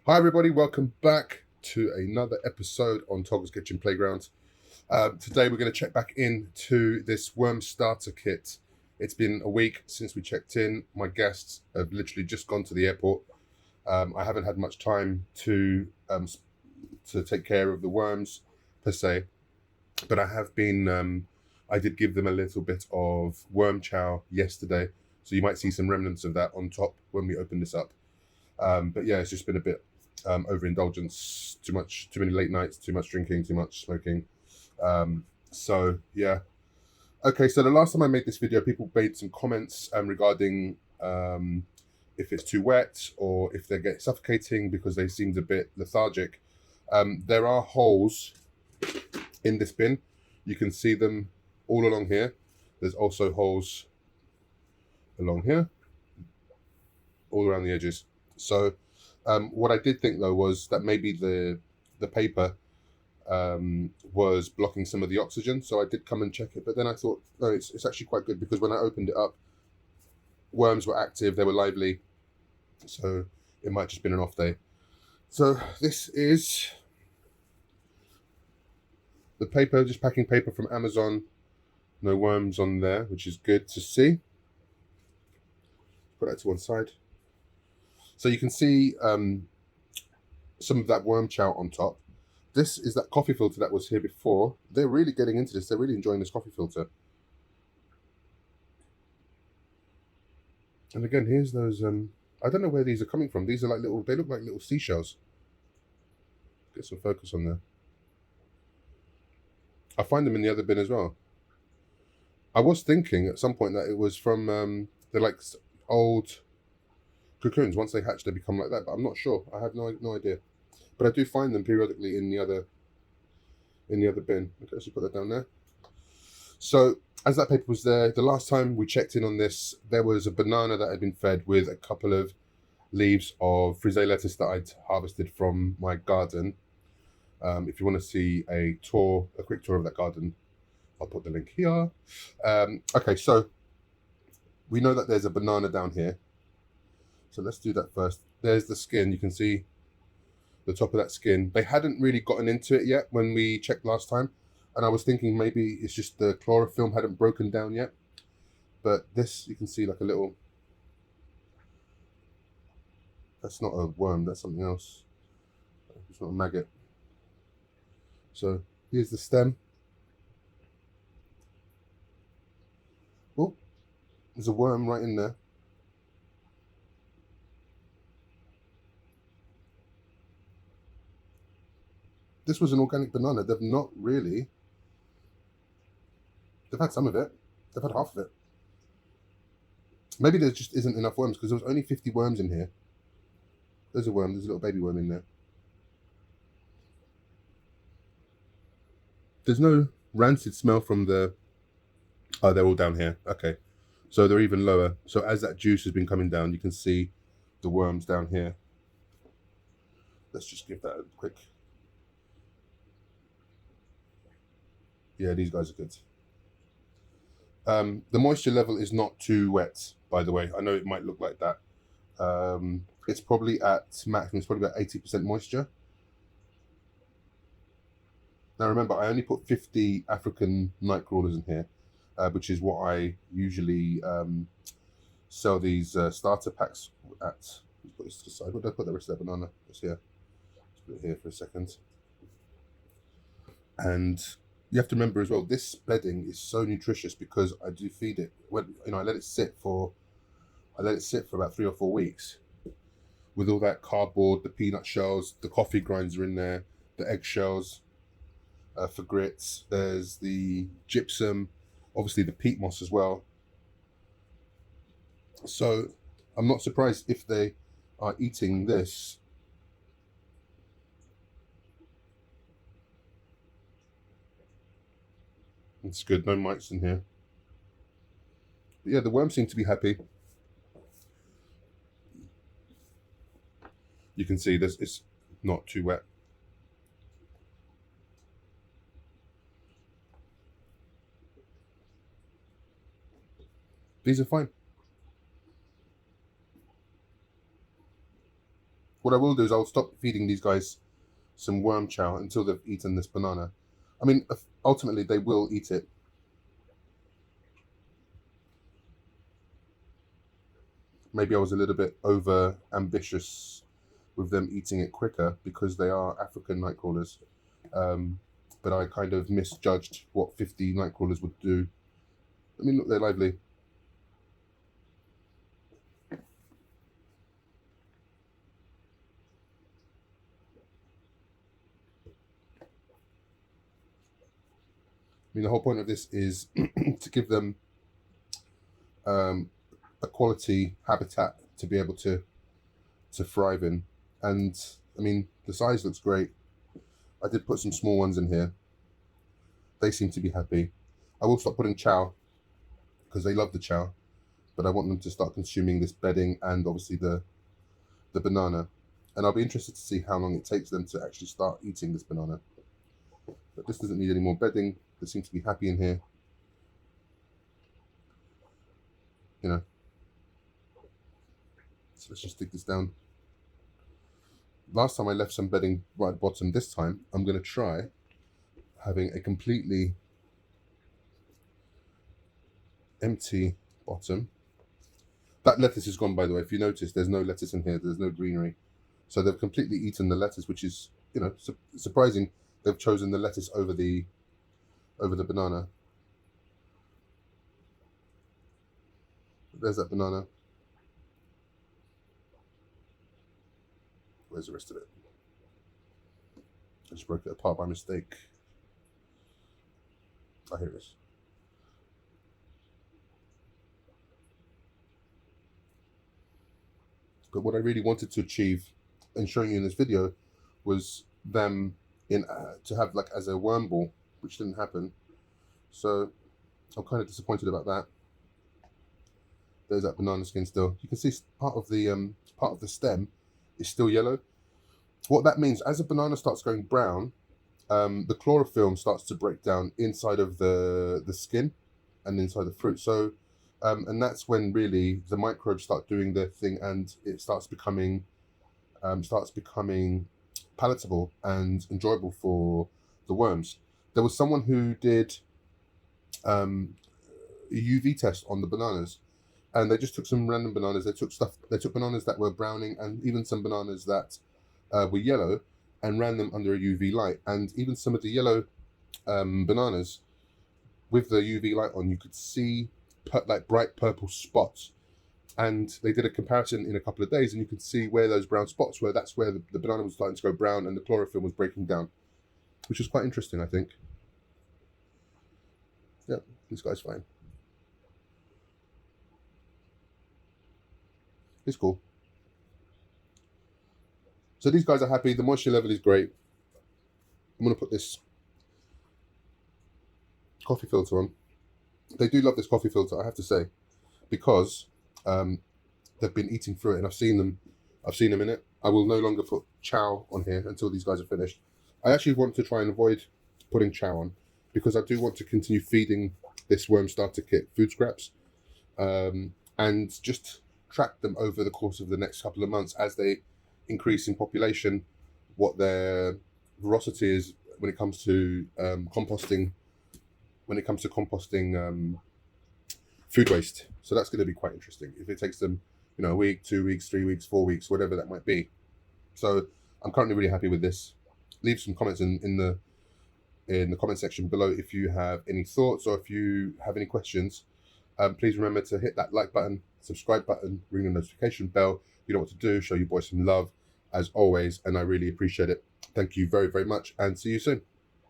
Hi everybody, welcome back to another episode on Toggle's Kitchen Playground. Today we're going to check back into this worm starter kit. It's been a week since we checked in. My guests have literally just gone to the airport. I haven't had much time to take care of the worms per se, but I did give them a little bit of worm chow yesterday, so you might see some remnants of that on top when we open this up. But yeah, it's just been a bit overindulgence, too many late nights, too much drinking, too much smoking. So yeah. Okay, so the last time I made this video, people made some comments regarding if it's too wet or if they get suffocating because they seemed a bit lethargic. There are holes in this bin. You can see them all along here. There's also holes along here, all around the edges. So what I did think though was that maybe the paper was blocking some of the oxygen. So I did come and check it, but then I thought, no, it's actually quite good because when I opened it up, worms were active, they were lively. So it might just been an off day. So this is the paper, just packing paper from Amazon. No worms on there, which is good to see. Put that to one side. So you can see some of that worm chow on top. This is that coffee filter that was here before. They're really getting into this. They're really enjoying this coffee filter. And again, here's those, I don't know where these are coming from. These are like they look like little seashells. Get some focus on there. I find them in the other bin as well. I was thinking at some point that it was from, they're like old cocoons. Once they hatch, they become like that, but I'm not sure. I have no idea. But I do find them periodically in the other bin. Okay, let's put that down there. So as that paper was there, the last time we checked in on this, there was a banana that had been fed with a couple of leaves of frisee lettuce that I'd harvested from my garden. If you want to see a quick tour of that garden, I'll put the link here. Okay, so we know that there's a banana down here. So let's do that first. There's the skin. You can see the top of that skin. They hadn't really gotten into it yet when we checked last time. And I was thinking maybe it's just the chlorophyll hadn't broken down yet. But this, you can see like a little... That's not a worm, that's something else. It's not a maggot. So here's the stem. Oh, there's a worm right in there. This was an organic banana. They've not really... They've had some of it. They've had half of it. Maybe there just isn't enough worms because there was only 50 worms in here. There's a worm. There's a little baby worm in there. There's no rancid smell from the... Oh, they're all down here. Okay. So they're even lower. So as that juice has been coming down, you can see the worms down here. Let's just give that a quick... Yeah, these guys are good. The moisture level is not too wet, by the way. I know it might look like that. It's probably at maximum. It's probably about 80% moisture. Now remember, I only put 50 African night crawlers in here, which is what I usually sell these starter packs at. Let's put this to the side. Where did I put the rest of that banana? It's here. Let's put it here for a second. And you have to remember as well, this bedding is so nutritious because I do feed it. When I let it sit for about 3 or 4 weeks. With all that cardboard, the peanut shells, the coffee grinds are in there, the egg shells for grits. There's the gypsum, obviously the peat moss as well. So I'm not surprised if they are eating this. It's good, no mites in here. But yeah, the worms seem to be happy. You can see this, it's not too wet. These are fine. What I will do is I'll stop feeding these guys some worm chow until they've eaten this banana. I mean, ultimately they will eat it. Maybe I was a little bit over ambitious with them eating it quicker because they are African night crawlers. But I kind of misjudged what 50 night crawlers would do. I mean, look, they're lively. I mean, the whole point of this is to give them a quality habitat to be able to thrive in. And I mean, the size looks great. I did put some small ones in here. They seem to be happy. I will stop putting chow because they love the chow, but I want them to start consuming this bedding and obviously the banana. And I'll be interested to see how long it takes them to actually start eating this banana. But this doesn't need any more bedding. They seem to be happy in here. You know. So let's just dig this down. Last time I left some bedding right at the bottom. This time I'm going to try having a completely empty bottom. That lettuce is gone, by the way. If you notice, there's no lettuce in here. There's no greenery. So they've completely eaten the lettuce, which is, you know, surprising. They've chosen the lettuce over the banana. There's that banana. Where's the rest of it? I just broke it apart by mistake. Oh, here it is. But what I really wanted to achieve in showing you in this video was them to have like as a worm ball, which didn't happen. So I'm kind of disappointed about that. There's that banana skin still. You can see part of the stem is still yellow. What that means, as a banana starts going brown, the chlorophyll starts to break down inside of the skin and inside the fruit. So, and that's when really the microbes start doing their thing, and it starts becoming palatable and enjoyable for the worms. There was someone who did a UV test on the bananas, and they just took some random bananas. They took bananas that were browning, and even some bananas that were yellow, and ran them under a UV light. And even some of the yellow bananas, with the UV light on, you could see like bright purple spots. And they did a comparison in a couple of days, and you could see where those brown spots were. That's where the banana was starting to go brown, and the chlorophyll was breaking down, which was quite interesting, I think. Yeah, this guy's fine. It's cool. So these guys are happy. The moisture level is great. I'm going to put this coffee filter on. They do love this coffee filter, I have to say, because they've been eating through it, and I've seen them in it. I will no longer put chow on here until these guys are finished. I actually want to try and avoid putting chow on because I do want to continue feeding this worm starter kit food scraps, and just track them over the course of the next couple of months as they increase in population, what their veracity is when it comes to composting. Food waste. So that's going to be quite interesting. If it takes them, you know, a week, 2 weeks, 3 weeks, 4 weeks, whatever that might be. So I'm currently really happy with this. Leave some comments in the comment section below if you have any thoughts or if you have any questions. Please remember to hit that like button, subscribe button, ring the notification bell. You know what to do. Show your boy some love as always, and I really appreciate it. Thank you very, very much, and see you soon.